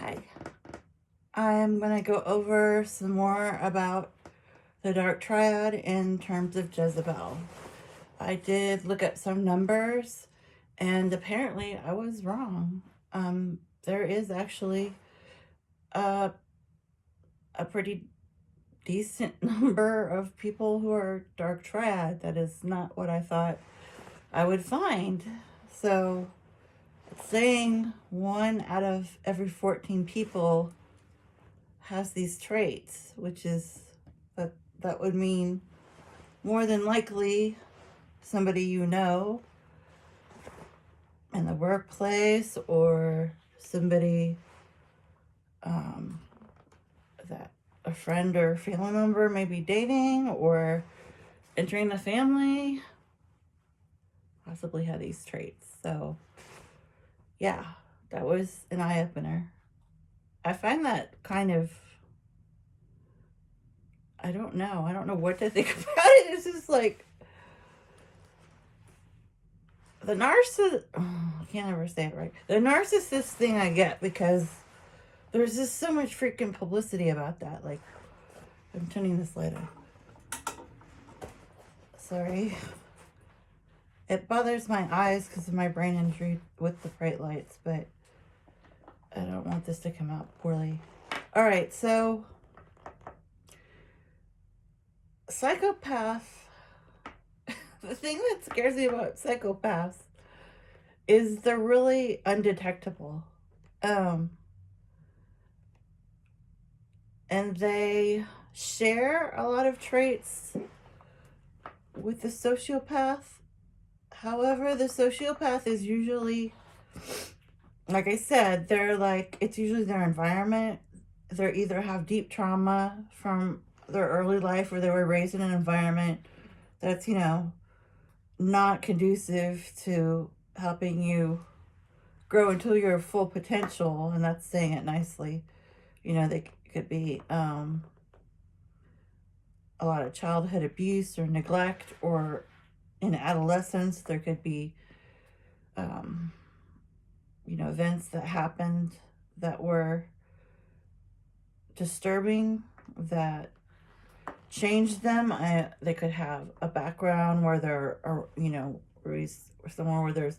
Okay, I'm going to go over some more about the Dark Triad in terms of Jezebel. I did look at some numbers, and apparently I was wrong. There is actually a pretty decent number of people who are Dark Triad. That is not what I thought I would find. So, it's saying 1 out of every 14 people has these traits, which is that would mean more than likely somebody you know in the workplace, or somebody that a friend or family member may be dating or entering the family, possibly have these traits. So yeah, that was an eye-opener. I find that kind of, I don't know what to think about it. It's just like the narcissist, I can't ever say it right. The narcissist thing I get, because there's just so much freaking publicity about that. Like, I'm turning this light on. Sorry. It bothers my eyes because of my brain injury with the bright lights, but I don't want this to come out poorly. All right, so psychopath. The thing that scares me about psychopaths is they're really undetectable. And they share a lot of traits with the sociopath. However, the sociopath is usually, like I said, it's usually their environment. They either have deep trauma from their early life, or they were raised in an environment that's, not conducive to helping you grow until your full potential. And that's saying it nicely. They could be a lot of childhood abuse or neglect, or in adolescence there could be events that happened that were disturbing, that changed them. They could have a background where they're somewhere where there's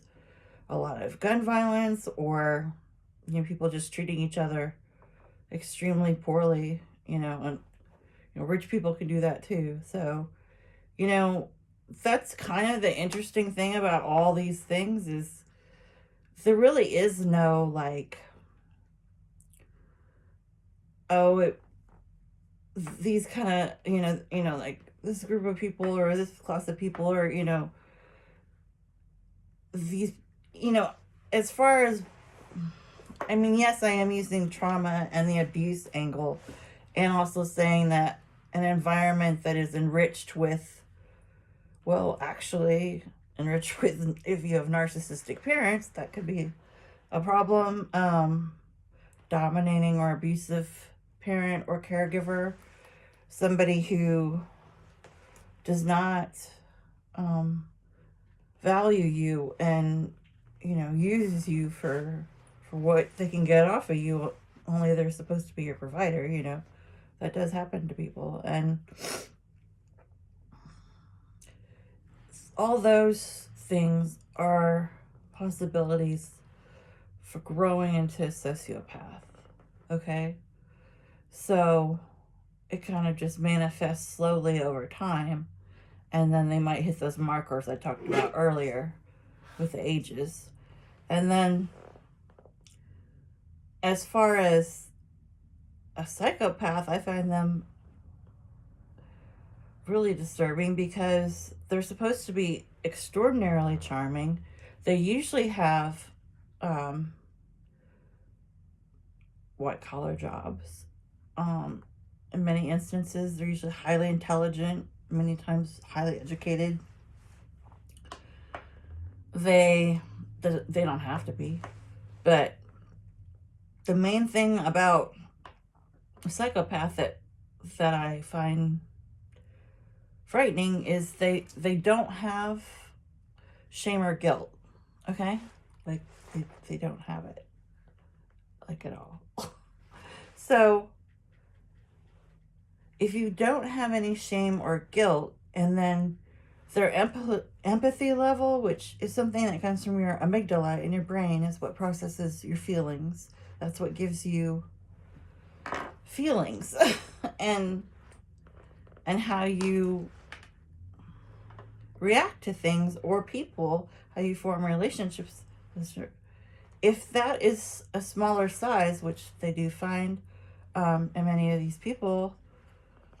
a lot of gun violence, or people just treating each other extremely poorly, and rich people can do that too. So that's kind of the interesting thing about all these things, is there really is no these kind of like this group of people or this class of people, or these as far as, I mean, yes, I am using trauma and the abuse angle, and also saying that an environment that is enriched with, if you have narcissistic parents, that could be a problem. Dominating or abusive parent or caregiver, somebody who does not value you and uses you for what they can get off of you. Only they're supposed to be your provider. That does happen to people, and all those things are possibilities for growing into a sociopath. Okay, so it kind of just manifests slowly over time, and then they might hit those markers I talked about earlier with the ages. And then as far as a psychopath, I find them really disturbing, because they're supposed to be extraordinarily charming. They usually have white collar jobs. In many instances, they're usually highly intelligent, many times highly educated. They don't have to be, but the main thing about a psychopath that I find frightening is they don't have shame or guilt. Okay, like they don't have it, like, at all. So if you don't have any shame or guilt, and then their empathy level, which is something that comes from your amygdala in your brain, is what processes your feelings. That's what gives you feelings and how you react to things or people, how you form relationships. If that is a smaller size, which they do find in many of these people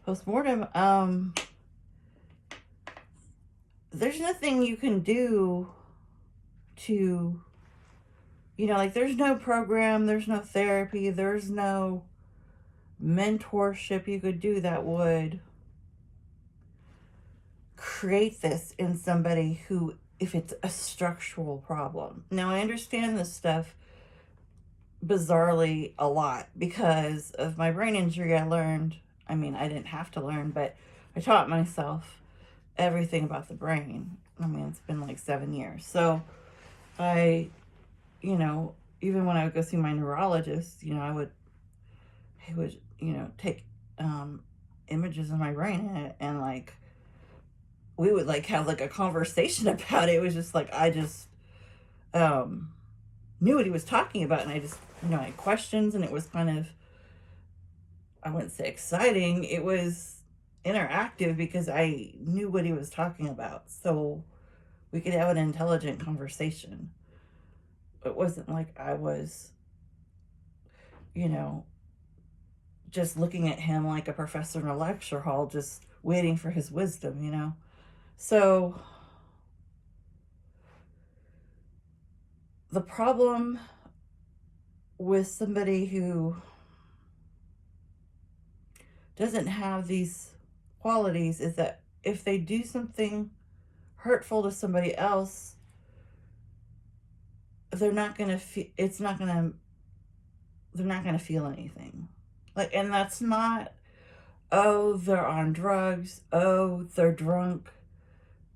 post-mortem, there's nothing you can do to, like, there's no program, there's no therapy, there's no mentorship you could do that would create this in somebody who, if it's a structural problem. Now, I understand this stuff bizarrely a lot because of my brain injury. I didn't have to learn, but I taught myself everything about the brain. It's been like 7 years. So I, even when I would go see my neurologist, he would, take images of my brain and like, we would like have like a conversation about it. It was just like, I just knew what he was talking about. And I just, I had questions, and it was kind of, I wouldn't say exciting. It was interactive because I knew what he was talking about. So we could have an intelligent conversation. It wasn't like I was, just looking at him like a professor in a lecture hall, just waiting for his wisdom, So the problem with somebody who doesn't have these qualities is that if they do something hurtful to somebody else, they're not going to feel, they're not going to feel anything. Like, and that's not, oh, they're on drugs, oh, they're drunk,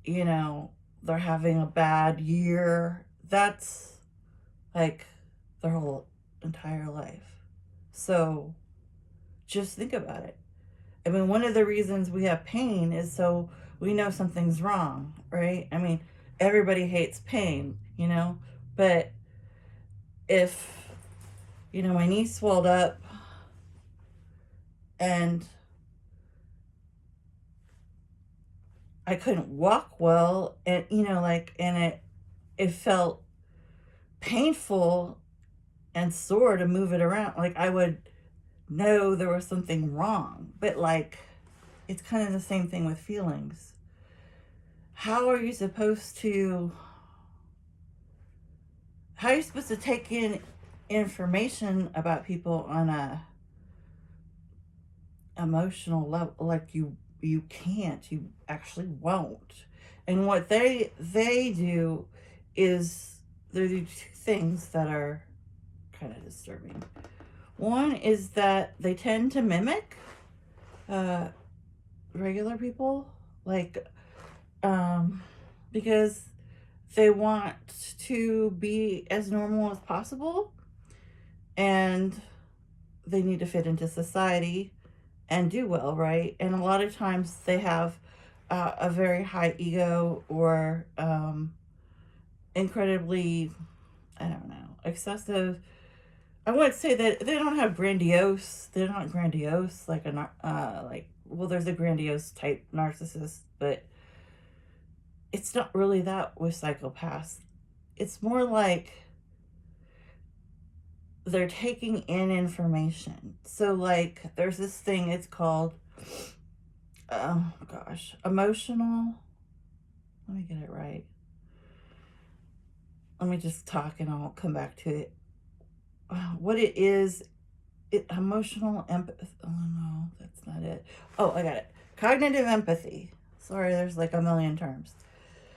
they're having a bad year. That's like their whole entire life. So just think about it. One of the reasons we have pain is so we know something's wrong, right? Everybody hates pain, but if, my knee swelled up and I couldn't walk well, and, and it felt painful and sore to move it around, like, I would know there was something wrong. But like, it's kind of the same thing with feelings. How are you supposed to take in information about people on a emotional level? Like, you can't, you actually won't. And what they do is, there are two things that are kind of disturbing. One is that they tend to mimic regular people, like, because they want to be as normal as possible, and they need to fit into society and do well, right? And a lot of times they have a very high ego, or incredibly, I don't know, excessive. I wouldn't say that they don't have grandiose. They're not grandiose like there's a grandiose type narcissist, but it's not really that with psychopaths. It's more like they're taking in information. So like, there's this thing, it's called, oh gosh, emotional, let me get it right. Let me just talk and I'll come back to it. What it is, emotional empathy. Oh no, that's not it. Oh, I got it. Cognitive empathy. Sorry, there's like a million terms.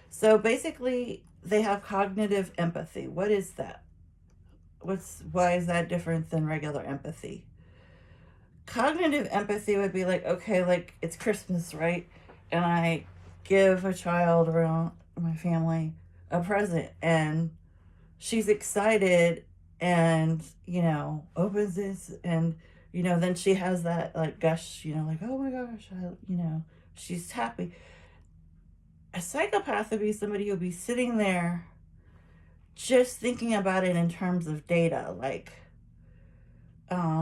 So basically, they have cognitive empathy. What is that? Why is that different than regular empathy? Cognitive empathy would be like, okay, like, it's Christmas, right? And I give a child around my family a present, and she's excited and, opens this, and, then she has that like gush, like, oh my gosh, she's happy. A psychopath would be somebody who'll be sitting there just thinking about it in terms of data. Like,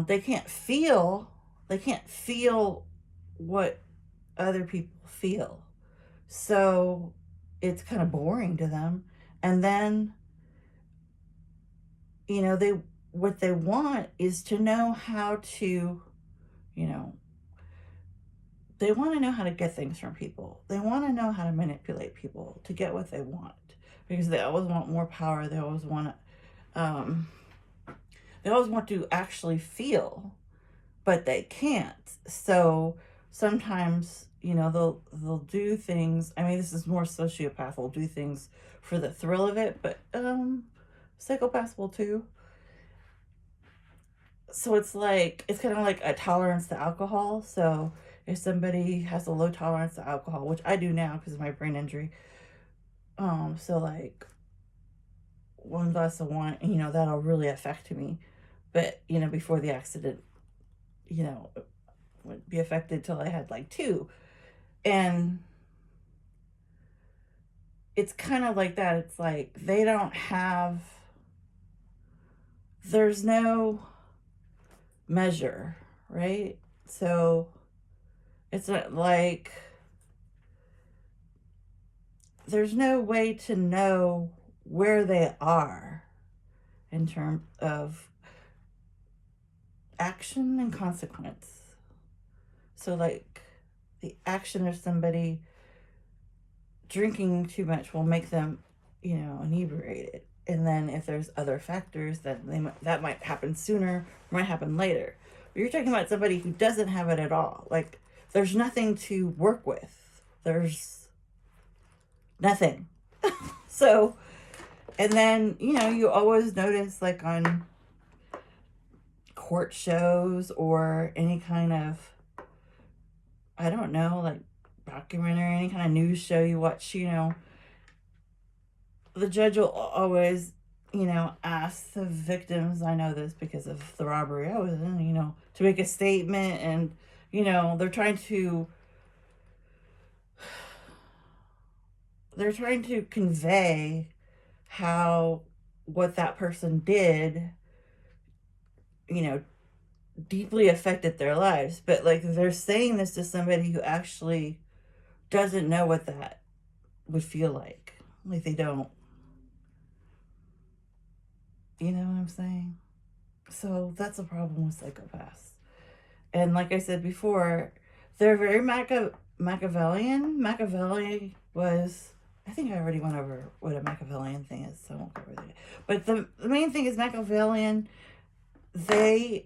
they can't feel what other people feel. So it's kind of boring to them. And then, what they want is to know how to, you know, they want to know how to get things from people. They want to know how to manipulate people to get what they want, because they always want more power. Um, they always want to actually feel, but they can't. So sometimes, they'll do things. I mean, this is more sociopath will do things for the thrill of it, but psychopaths will too. So it's kind of like a tolerance to alcohol. So if somebody has a low tolerance to alcohol, which I do now because of my brain injury, so like one glass of wine, that'll really affect me. But before the accident, would be affected till I had like two. And it's kind of like that. It's like there's no measure, right? So it's not like there's no way to know where they are in terms of action and consequence. So like the action of somebody drinking too much will make them, inebriated. And then if there's other factors, that might happen sooner, might happen later. But you're talking about somebody who doesn't have it at all. Like, there's nothing to work with. There's nothing. So, and then, you always notice, like, on court shows or any kind of, I don't know, like, documentary, any kind of news show you watch, the judge will always, ask the victims, I know this because of the robbery I was in, to make a statement. And, they're trying to convey what that person did, deeply affected their lives. But like, they're saying this to somebody who actually doesn't know what that would feel like. Like, they don't. You know what I'm saying? So that's a problem with psychopaths. And like I said before, they're very Machiavellian. Machiavelli was, I think I already went over what a Machiavellian thing is, so I won't cover that. But the main thing is Machiavellian, the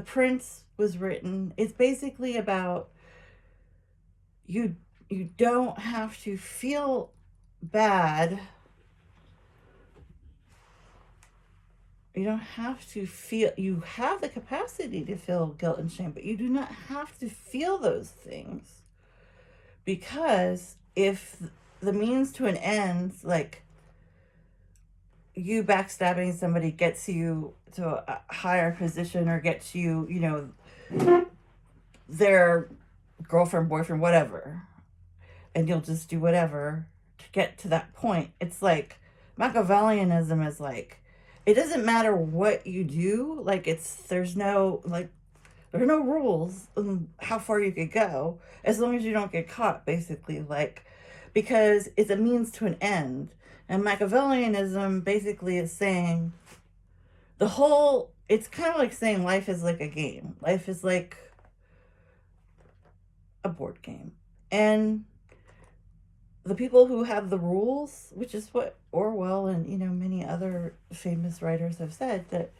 Prince was written, it's basically about you don't have to feel bad. You don't have to feel, you have the capacity to feel guilt and shame, but you do not have to feel those things. Because if the means to an end, like you backstabbing somebody gets you to a higher position or gets you, their girlfriend, boyfriend, whatever, and you'll just do whatever to get to that point. It's like Machiavellianism is like, it doesn't matter what you do. Like, there's no rules on how far you could go as long as you don't get caught, basically. Like, because it's a means to an end. And Machiavellianism basically is saying it's kind of like saying life is like a game. Life is like a board game. And the people who have the rules, which is what Orwell and, many other famous writers have said, that,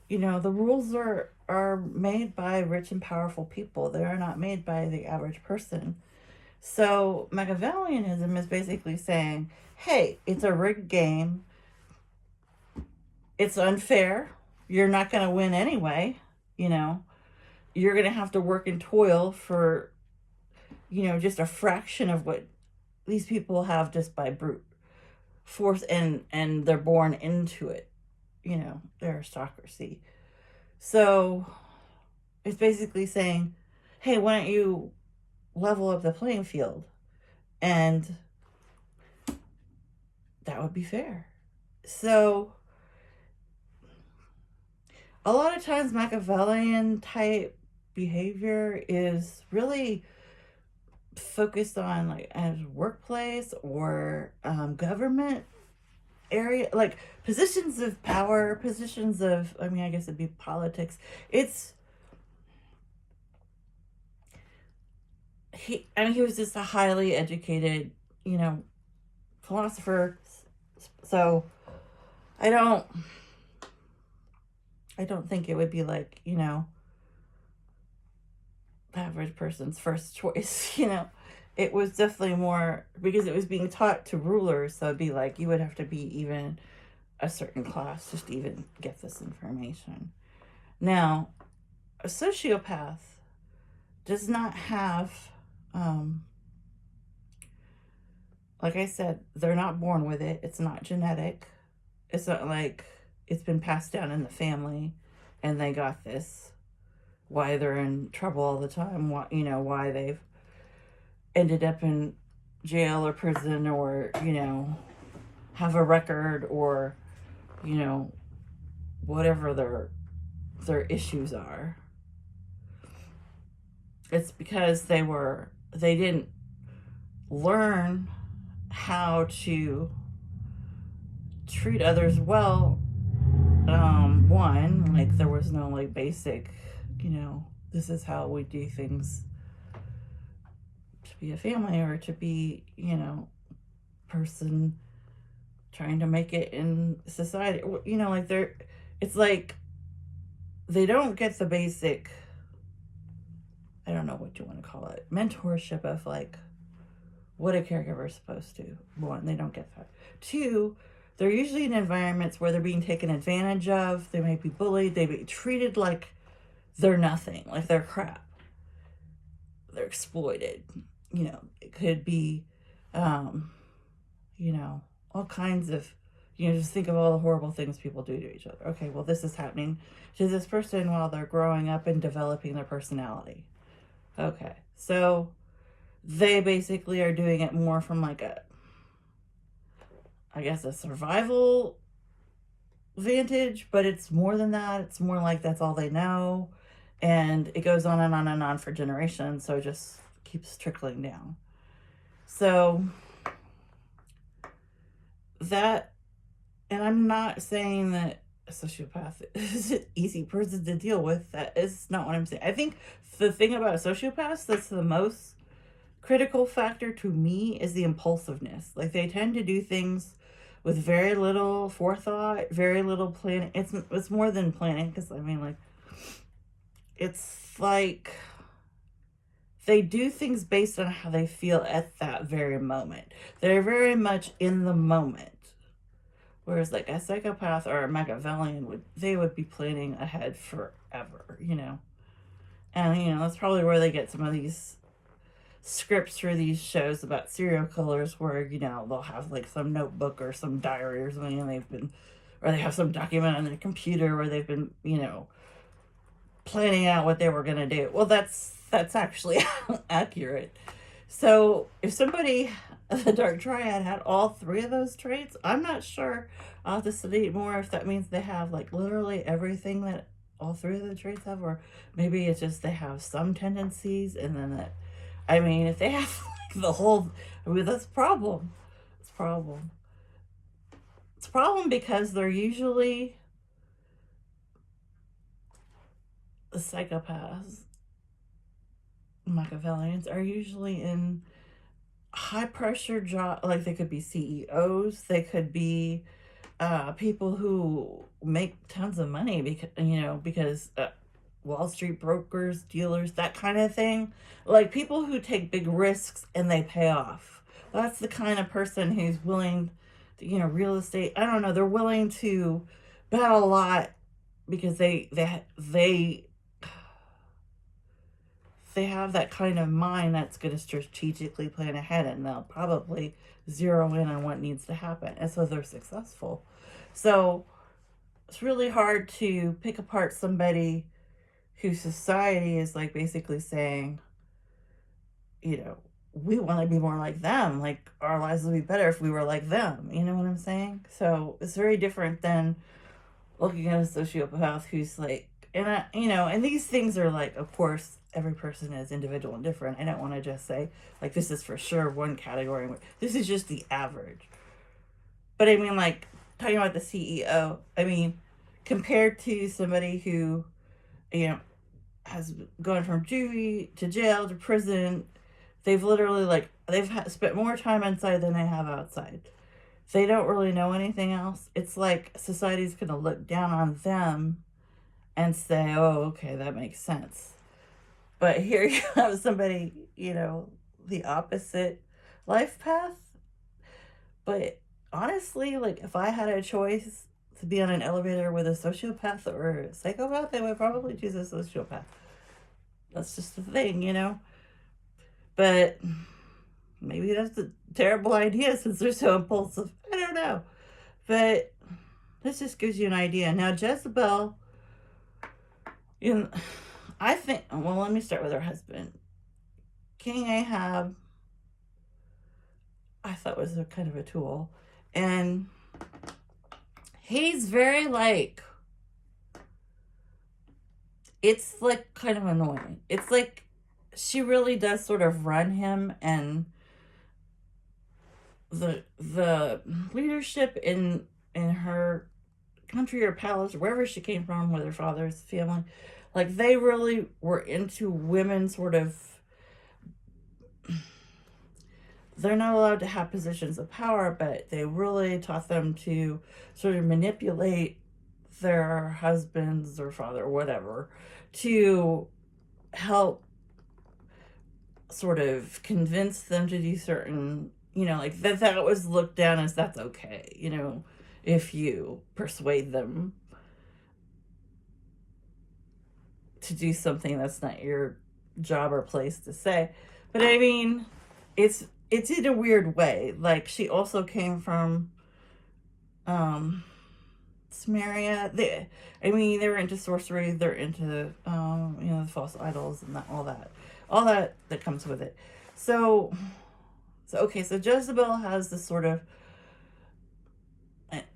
the rules are made by rich and powerful people. They are not made by the average person. So Machiavellianism is basically saying, hey, it's a rigged game. It's unfair. You're not going to win anyway. You're going to have to work and toil for, just a fraction of what these people have just by brute force, and they're born into it. the aristocracy. So it's basically saying, hey, why don't you level up the playing field? And that would be fair. So a lot of times Machiavellian type behavior is really focused on like as workplace or government area, like positions of power, positions of, I mean, I guess it'd be politics. It's he was just a highly educated, philosopher. So I don't I don't think it would be like, average person's first choice. It was definitely more because it was being taught to rulers, so it'd be like you would have to be even a certain class just to even get this information. Now, a sociopath does not have, like I said, they're not born with it. It's not genetic. It's not like it's been passed down in the family and they got this. Why they're in trouble all the time, why they've ended up in jail or prison or, have a record or, whatever their issues are. It's because they didn't learn how to treat others well. One, like there was no like basic, this is how we do things to be a family or to be, person trying to make it in society. Like it's like they don't get the basic, I don't know what you want to call it, mentorship of like what a caregiver is supposed to. One, they don't get that. Two, they're usually in environments where they're being taken advantage of. They may be bullied. They may be treated like they're nothing, like they're crap. They're exploited. It could be, all kinds of, just think of all the horrible things people do to each other. Okay, well, this is happening to this person while they're growing up and developing their personality. Okay, so they basically are doing it more from like a survival vantage, but it's more than that. It's more like that's all they know. And it goes on and on and on for generations, so it just keeps trickling down. So that, and I'm not saying that a sociopath is an easy person to deal with. That is not what I'm saying. I think the thing about sociopaths that's the most critical factor to me is the impulsiveness. Like they tend to do things with very little forethought, very little planning. It's more than planning, because I mean, like, it's like they do things based on how they feel at that very moment. They're very much in the moment. Whereas like a psychopath or a Machiavellian would be planning ahead forever, And that's probably where they get some of these scripts for these shows about serial killers where, they'll have like some notebook or some diary or something and they have some document on their computer where they've been, planning out what they were going to do. Well, that's actually accurate. So if somebody, the Dark Triad, had all three of those traits, I'm not sure. I'll have to study more if that means they have like literally everything that all three of the traits have, or maybe it's just they have some tendencies and then that, I mean, if they have like the whole, that's a problem. It's a problem. It's a problem because they're usually, the psychopaths, Machiavellians, are usually in high pressure job. Like they could be CEOs, they could be people who make tons of money because Wall Street brokers, dealers, that kind of thing. Like people who take big risks and they pay off. That's the kind of person who's willing to, real estate. I don't know. They're willing to bet a lot because they have that kind of mind that's going to strategically plan ahead, and they'll probably zero in on what needs to happen. And so they're successful. So it's really hard to pick apart somebody whose society is like basically saying, you know, we want to be more like them. Like our lives would be better if we were like them. You know what I'm saying? So it's very different than looking at a sociopath who's like, and and these things are like, of course, every person is individual and different. I don't want to just say like this is for sure one category. This is just the average. But I mean, like talking about the CEO. I mean, compared to somebody who, you know, has gone from juvie to jail to prison. They've literally like spent more time inside than they have outside. They don't really know anything else. It's like society's gonna look down on them and say, "Oh, okay, that makes sense." But here you have somebody, the opposite life path. But honestly, like if I had a choice to be on an elevator with a sociopath or a psychopath, I would probably choose a sociopath. That's just the thing. But maybe that's a terrible idea since they're so impulsive. I don't know. But this just gives you an idea. Now, Jezebel, I think, well, let me start with her husband. King Ahab, I thought was a kind of a tool. And he's very like, it's like kind of annoying. It's like she really does sort of run him, and the leadership in her country or palace or wherever she came from with her father's family, like they really were into women sort of, they're not allowed to have positions of power, but they really taught them to sort of manipulate their husbands or father or whatever to help sort of convince them to do certain, like that was looked down as that's okay, if you persuade them to do something that's not your job or place to say. But I mean, it's in a weird way. Like she also came from Samaria. They were into sorcery. They're into the false idols and all that comes with it. So okay, so Jezebel has this sort of,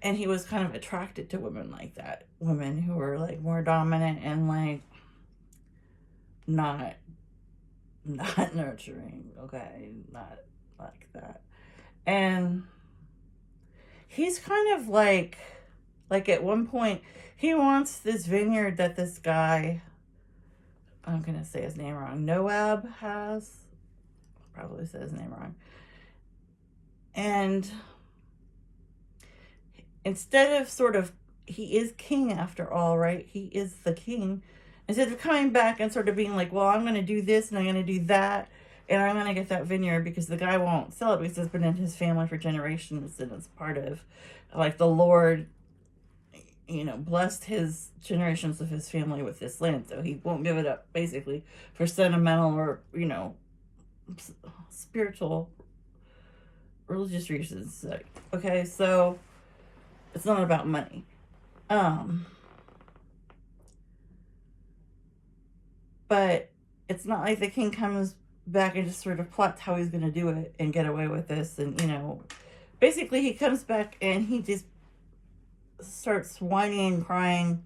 and he was kind of attracted to women like that, women who were like more dominant and like not nurturing, okay, not like that. And he's kind of like at one point he wants this vineyard that this guy, I'm gonna say his name wrong, Noab has, probably said his name wrong. And instead of sort of, he is king after all, right? He is the king. Instead of coming back and sort of being like, well, I'm going to do this and I'm going to do that and I'm going to get that vineyard because the guy won't sell it because it's been in his family for generations and it's part of, like, the Lord, blessed his generations of his family with this land. So he won't give it up, basically, for sentimental or, spiritual, religious reasons. Okay, so it's not about money. But it's not like the king comes back and just sort of plots how he's going to do it and get away with this. And, basically he comes back and he just starts whining and crying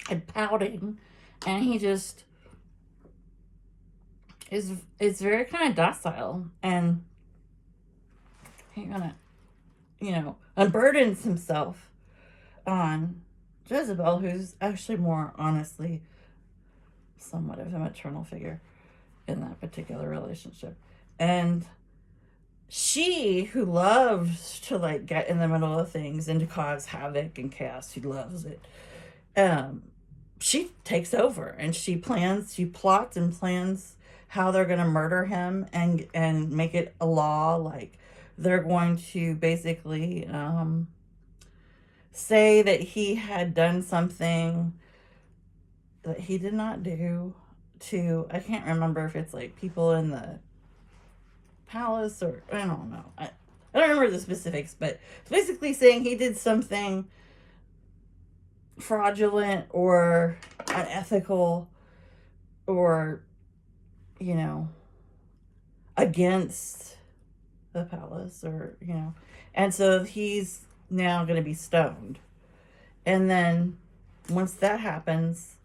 and pouting. And he just is very kind of docile. And he kind of, unburdens himself on Jezebel, who's actually more honestly somewhat of a maternal figure in that particular relationship. And she, who loves to like get in the middle of things and to cause havoc and chaos, she loves it. She takes over and she plots and plans how they're going to murder him and make it a law. Like they're going to basically say that he had done something that he did not do to, I can't remember if it's like people in the palace or I don't know. I don't remember the specifics, but it's basically saying he did something fraudulent or unethical or, you know, against the palace, or, you know. And so he's now going to be stoned. And then once that happens,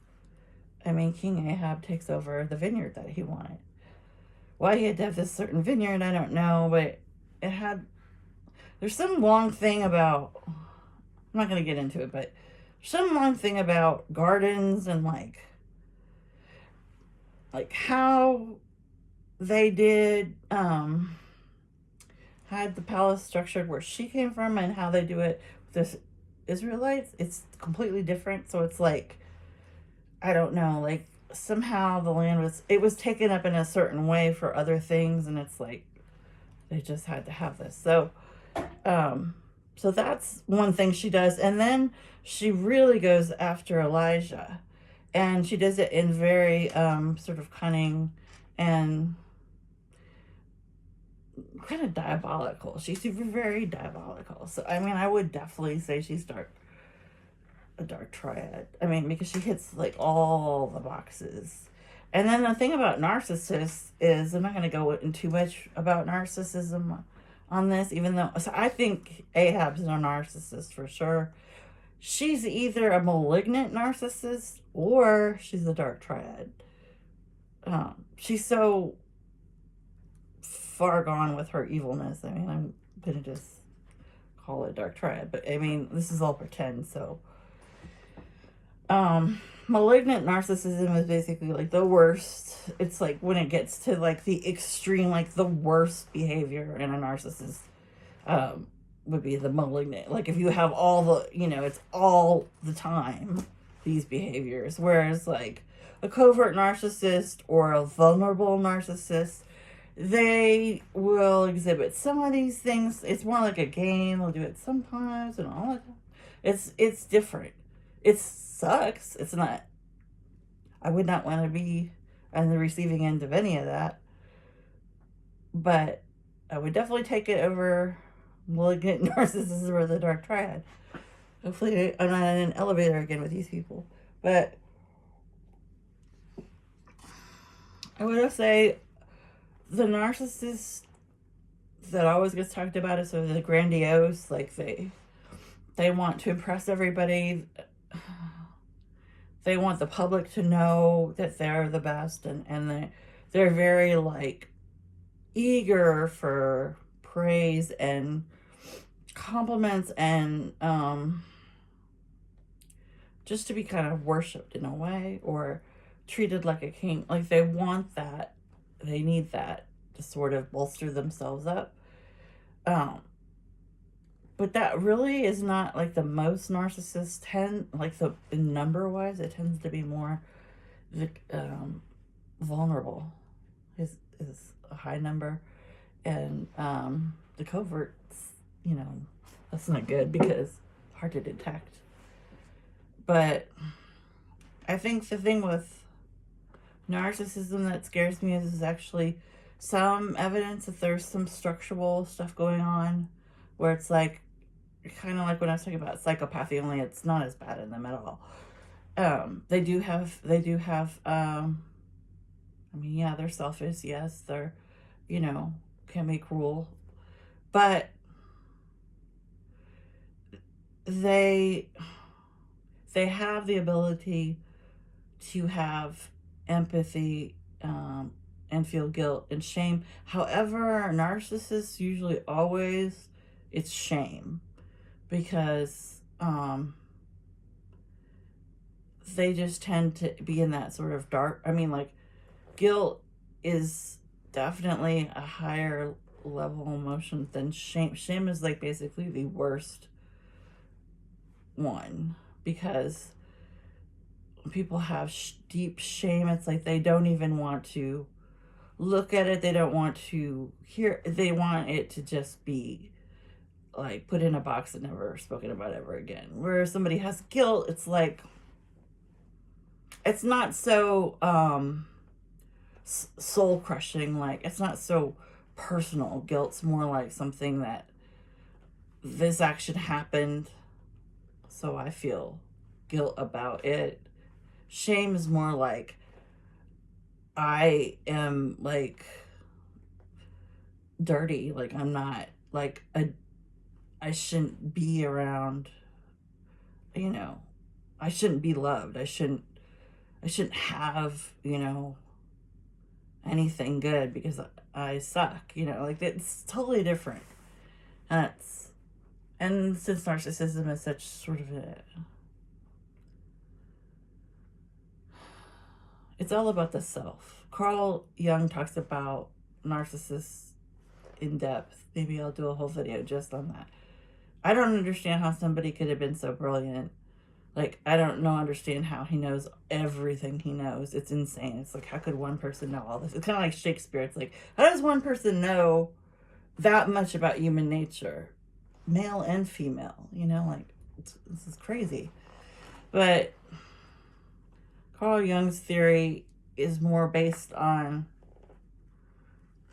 I mean, King Ahab takes over the vineyard that he wanted. Why he had to have this certain vineyard, I don't know, but it had, there's some long thing about, I'm not going to get into it, but some long thing about gardens and like how they did, had the palace structured where she came from and how they do it with the Israelites. It's completely different. So it's like, I don't know, like somehow the land was taken up in a certain way for other things, and it's like they just had to have this. So so that's one thing she does. And then she really goes after Elijah, and she does it in very sort of cunning and kind of diabolical. She's very diabolical. So I mean, I would definitely say she's a dark triad. I mean, because she hits like all the boxes. And then the thing about narcissists is, I'm not going to go into too much about narcissism on this, even though, so I think Ahab's a narcissist for sure. She's either a malignant narcissist or she's a dark triad. She's so far gone with her evilness. I mean, I'm going to just call it dark triad, but I mean, this is all pretend, so. Malignant narcissism is basically like the worst. It's like when it gets to like the extreme, like the worst behavior in a narcissist would be the malignant. Like if you have all the, you know, it's all the time, these behaviors. Whereas like a covert narcissist or a vulnerable narcissist, they will exhibit some of these things. It's more like a game. They'll do it sometimes and all the time. It's different. It sucks. It's not, I would not want to be on the receiving end of any of that. But I would definitely take it over malignant narcissism or the dark triad. Hopefully I'm not in an elevator again with these people. But I would say the narcissist that always gets talked about is sort of the grandiose, like they want to impress everybody. They want the public to know that they're the best, and they're very like eager for praise and compliments and just to be kind of worshipped in a way or treated like a king. Like they want that, they need that to sort of bolster themselves up. But that really is not like the most narcissists tend, like the number wise, it tends to be more the vulnerable is a high number, and the coverts, you know, that's not good because it's hard to detect. But I think the thing with narcissism that scares me is actually some evidence that there's some structural stuff going on where it's like kind of like when I was talking about psychopathy, only it's not as bad in them at all. They do have I mean, yeah, they're selfish, yes, they're, you know, can be cruel, but they have the ability to have empathy and feel guilt and shame. However, narcissists usually always, it's shame, because they just tend to be in that sort of dark, I mean, like guilt is definitely a higher level emotion than shame. Shame is like basically the worst one, because people have deep shame. It's like they don't even want to look at it, they don't want to hear, they want it to just be like put in a box and never spoken about ever again. Whereas somebody has guilt, it's like, it's not so soul crushing, like it's not so personal. Guilt's more like something that this action happened, so I feel guilt about it. Shame is more like, I am like dirty. Like, I'm not like I shouldn't be around, you know, I shouldn't be loved. I shouldn't have, anything good because I suck, like it's totally different. And and since narcissism is such sort of it's all about the self. Carl Jung talks about narcissists in depth. Maybe I'll do a whole video just on that. I don't understand how somebody could have been so brilliant. Like, I don't understand how he knows everything he knows. It's insane. It's like, how could one person know all this? It's kind of like Shakespeare. It's like, how does one person know that much about human nature? Male and female, like, this is crazy. But Carl Jung's theory is more based on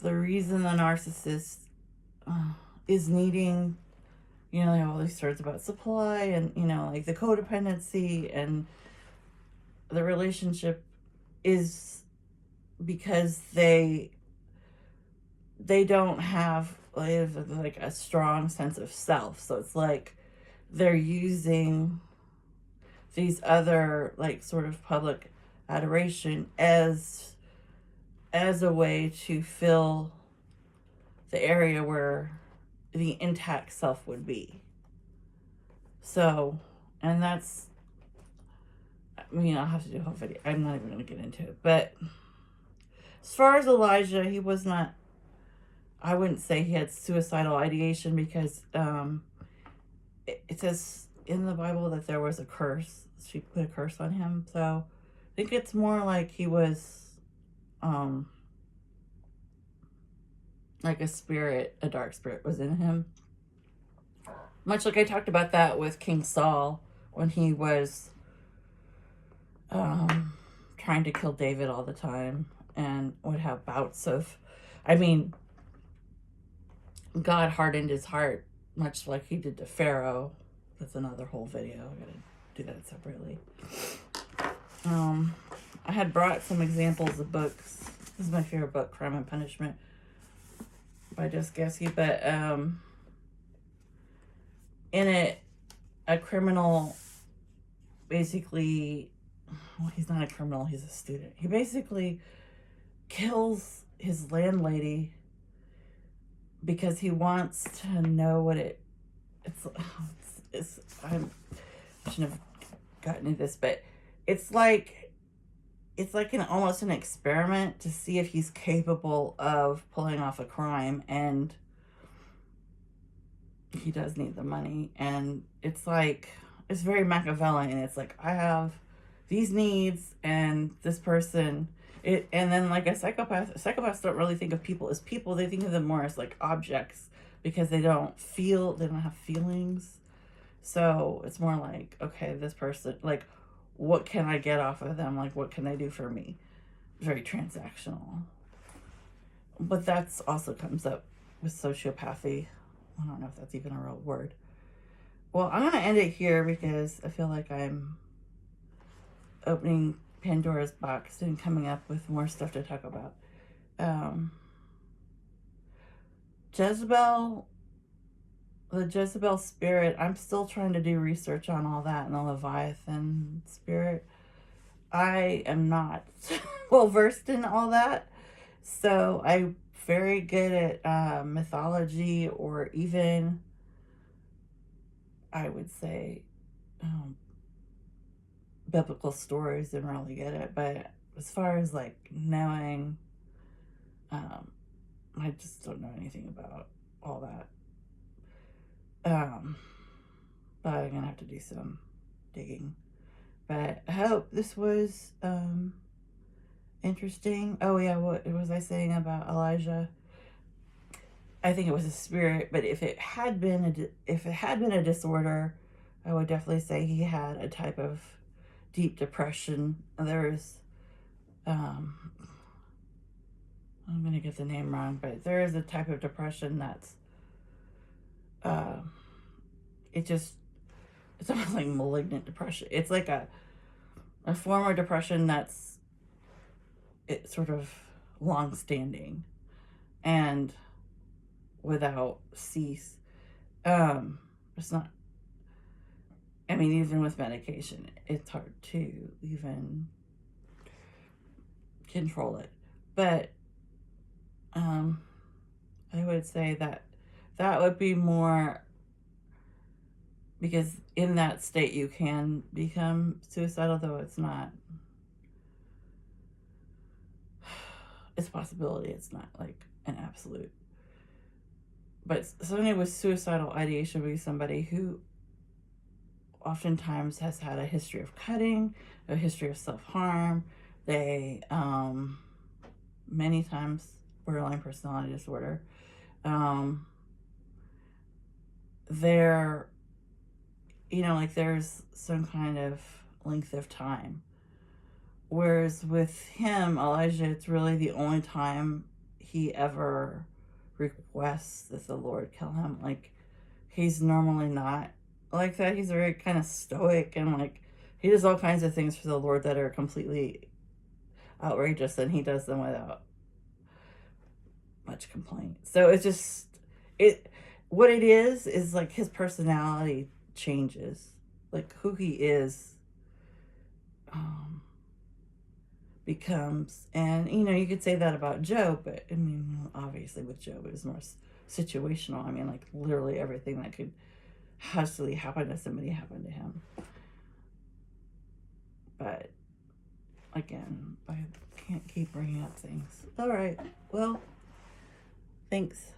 the reason the narcissist is needing, they have all these stories about supply and, like the codependency, and the relationship is because they don't have like a strong sense of self. So it's like they're using these other like sort of public adoration as a way to fill the area where the intact self would be. So, and that's, I'll have to do a whole video. I'm not even going to get into it. But as far as Elijah, he was not, I wouldn't say he had suicidal ideation, because it says in the Bible that there was a curse. She put a curse on him. So I think it's more like he was like a dark spirit was in him. Much like I talked about that with King Saul when he was trying to kill David all the time and would have bouts of, God hardened his heart, much like he did to Pharaoh. That's another whole video. I gotta do that separately. I had brought some examples of books. This is my favorite book, Crime and Punishment by Dostoevsky. But in it, a criminal basically, well, he's not a criminal, he's a student. He basically kills his landlady because he wants to know what I shouldn't have gotten into this, but it's like almost an experiment to see if he's capable of pulling off a crime, and he does need the money. And it's very Machiavellian. It's like, I have these needs, and this person, and then like psychopaths don't really think of people as people. They think of them more as like objects, because they don't have feelings. So it's more like, okay, this person, like, what can I get off of them? Like, what can they do for me? Very transactional. But that's also comes up with sociopathy. I don't know if that's even a real word. Well, I'm going to end it here because I feel like I'm opening Pandora's box and coming up with more stuff to talk about. Jezebel, the Jezebel spirit, I'm still trying to do research on all that, and the Leviathan spirit. I am not well versed in all that, so I'm very good at mythology, or even, I would say, biblical stories, and really get it. But as far as like knowing, I just don't know anything about all that. But I'm gonna have to do some digging. But I hope this was interesting. Oh yeah, what was I saying about Elijah? I think it was a spirit, but if it had been a disorder, I would definitely say he had a type of deep depression. There's I'm gonna get the name wrong, but there is a type of depression that's it's it's almost like malignant depression. It's like a form of depression that's sort of long-standing and without cease. It's not, I mean, even with medication, it's hard to even control it. But I would say that would be more, because in that state you can become suicidal, though it's not, it's a possibility, it's not like an absolute. But somebody with suicidal ideation would be somebody who oftentimes has had a history of cutting, a history of self-harm. They, many times, borderline personality disorder. They're, like there's some kind of length of time. Whereas with him, Elijah, it's really the only time he ever requests that the Lord kill him. Like, he's normally not like that. He's very kind of stoic, and like he does all kinds of things for the Lord that are completely outrageous, and he does them without much complaint. So it's just, what it is like his personality changes, like who he is becomes. And you could say that about Job, but I mean, obviously with Job it was more situational. I mean, like literally everything that could possibly happen to somebody happened to him. But again, I can't keep bringing up things. All right, well, thanks.